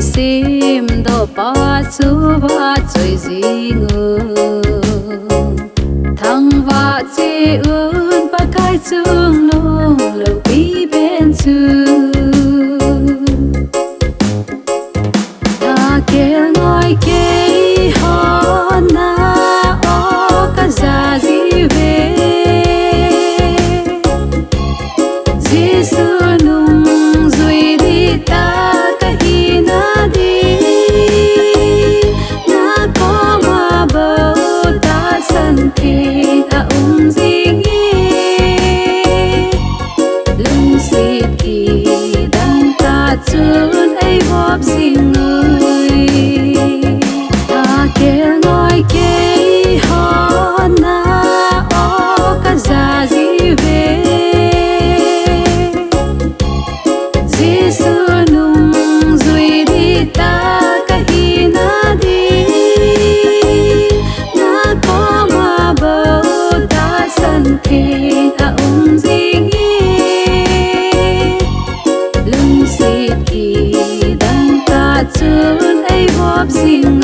sim do pa chu va choi jing thang va che un pa kai chung long lo bi ben chu ta kel ngoi ke ho na o ka za ji ve Giêsu nung zui đi ta ka hi na đi na có ma bầu ta san ki a ding lung si ki dang ta chun ai vop sing ơi ta kel ngoi ke ho na o ka za ji ve Giêsu nung zui đi ta ka hi na đi na có ma bầu ta san ki a ding lung si ki dang ta chun ai vop sing